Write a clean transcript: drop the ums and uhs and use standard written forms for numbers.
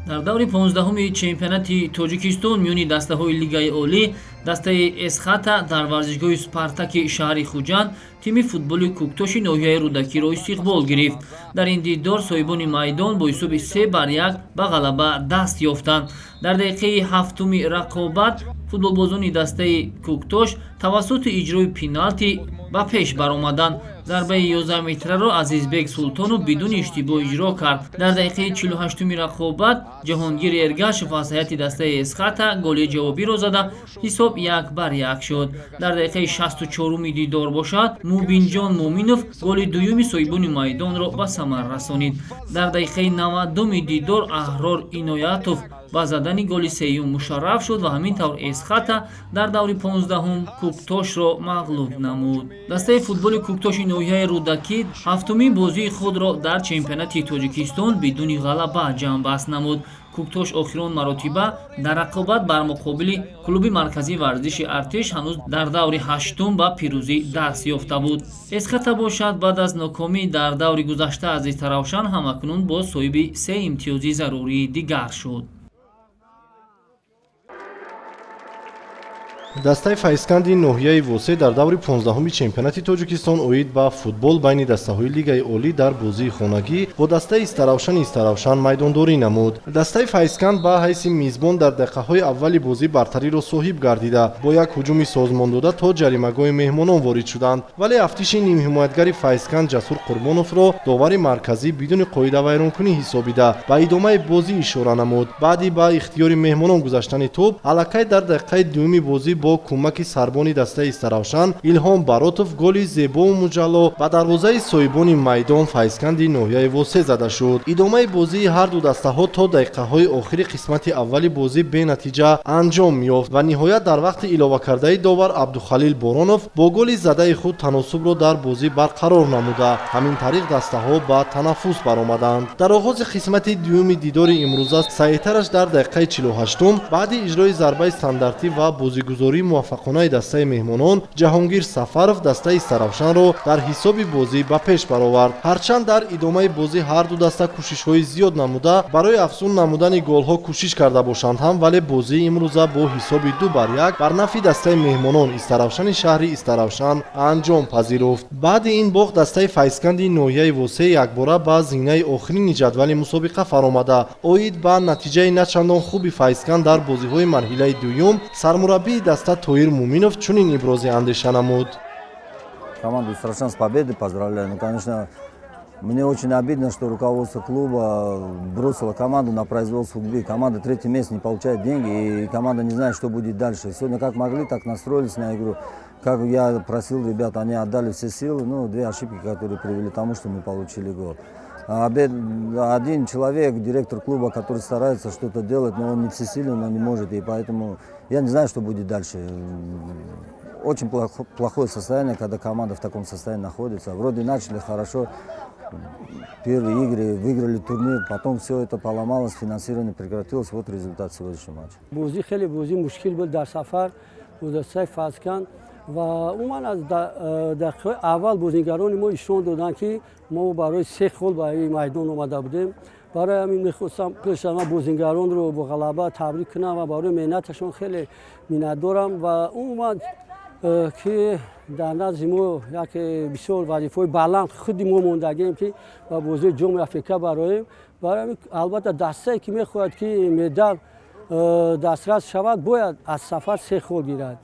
дар даври 15-уми чемпионати Тоҷикистон миёни дастаҳои Лигаи олӣ дастаи Эсхата дар варзишгоҳи Спартаки шаҳри Хуҷанд тими футболи Куктоши ноҳияи Рудакиро истиқбол гирифт. Дар ин дидор соҳибони майдон бо ҳисоби 3-1 ба ғалаба даст ёфтанд. Дар дақиқаи ҳафтуми рақобат футболбозони дастаи Куктош тавассути иҷрои пеналти ба пеш баромаданд. зарбаи 11-метраро Азизбек Султонов бидуни иштибоҳ иҷро кард. Дар дақиқаи 48-уми рақобат Ҷаҳонгир Эргашев аз ҳайати дастаи Эсхата голи ҷавобиро зада ҳисоб 1-1 шуд. Дар дақиқаи 64-уми дидор бошад Мубинҷон Муъминов голи дуюми соҳибони майдонро ба самар расонид. Дар дақиқаи 92-уми дидор Аҳрор Иноятов ба задани голи сеюм мушарраф шуд ва ҳамин тавр Эсхата дар даври 15-ум Куктошро мағлуб намуд. Дастаи футболи Куктоши ноҳияи Рудакӣ ҳафтумин бозии худро дар чемпионати Тоҷикистон бидуни ғалаба ҷамъбаст намуд. Куктош охирон маротиба дар рақобат бар муқобили клуби марказии варзиши Артиш ҳанӯз дар даври ҳаштум ба пирӯзӣ даст ёфта буд. Эсхата бошад баъд аз нокомӣ дар даври гузашта аз Истаравшан ҳамакнун боз соҳиби 3 имтиёзи зарурии дигар шуд. дастаи Файзканди ноҳияи Восе дар даври 15-уми чемпионати Тоҷикистон оид ба футбол байни дастаҳои Лигаи олӣ дар бозии хонагӣ бо дастаи Истаравшан майдондорӣ намуд. дастаи Файзканд ба ҳайси мизбон дар дақиқаҳои аввали бозӣ бартариро соҳиб гардида бо як ҳуҷуми созмондода то ҷаримагоҳи меҳмонон ворид шуданд, вале афтиши нимҳимоятгари Файзканд Ҷасур Қурбоновро довари марказӣ бидуни қоида вайронкунӣ ҳисобида ба идомаи бозӣ ишора намуд. баъди ба ихтиёри меҳмонон гузаштани топ аллакай дар дақиқаи дуюми бозӣ бо кӯмаки сарбони дастаи Истаравшан Илҳом Баротов голи зебову муҷалло ба дарвозаи соҳибони майдон Файзканди ноҳияи Восе зада шуд. идомаи бозии ҳарду дастаҳо то дақиқаҳои охири қисмати аввали бозӣ бенатиҷа анҷом ёфт ва ниҳоят дар вақти иловакардаи довар Абдухалил Боронов бо голи задаи худ таносубро дар бозӣ барқарор намуда ҳамин тариқ дастаҳо ба танаффус баромаданд. дар оғози қисмати дуюми дидори имрӯза саъетараш дар дақиқаи 48-ум баъди иҷрои зарбаи стандартӣ ва бозигузории муваффақонаи дастаи меҳмонон Ҷаҳонгир Сафаров дастаи Истаравшанро дар ҳисоби бозӣ ба пеш баровард. ҳарчанд дар идомаи бозӣ ҳарду даста кӯшишҳои зиёд намуда барои афзун намудани голҳо кӯшиш карда бошанд ҳам, вале бозии имрӯза бо ҳисоби 2-1 бар нафъи дастаи меҳмонон Истаравшани шаҳри Истаравшан анҷом пазируфт. баъди ин боғ дастаи Файзканди ноҳияи Восе якбора ба зинаи охирини ҷадвали мусобиқа фаромада оид ба натиҷаи начандон хуби Файзканд дар бозиҳои марҳилаи дуюм сармураббии даста Тоир Муминов чунин ибрози андеша намуд. Команду Истаравшан с победой поздравляю. Ну, конечно, мне очень обидно, что руководство клуба бросило команду на произвол судьбы. Команда 3-е место, не получает деньги, и команда не знает, что будет дальше. Сегодня как могли, так настроились на игру. Как я просил ребят, они отдали все силы. Ну, 2 ошибки, которые привели к тому, что мы получили гол. Один человек, директор клуба, который старается что-то делать, но он не всесилен, он не может, и поэтому я не знаю, что будет дальше. Очень плохое состояние, когда команда в таком состоянии находится. Вроде начали хорошо, первые игры, выиграли турнир, потом все это поломалось, финансирование прекратилось, вот результат сегодняшнего матча. Бозӣ хеле бозӣ мушкил буд дар сафар бо дастаи Файзканд ва умуман аз дақиқаҳои аввал бозигарони мо ишон доданд ки мо барои 3 хол ба ин майдон омада будем. барои ҳамин мехостам пешама бозигаронро бо ғалаба табрик кунам ва барои меҳнаташон хеле миннатдорам ва умуман ки дар назди мо яке бисёр вазифаҳои баланд худи мо мондагем ки ба бозии ҷоми Африка бароем. барои ҳамин албатта дастае ки мехоҳад ки медал дастрас шавад бояд аз сафар 3 хол гирад.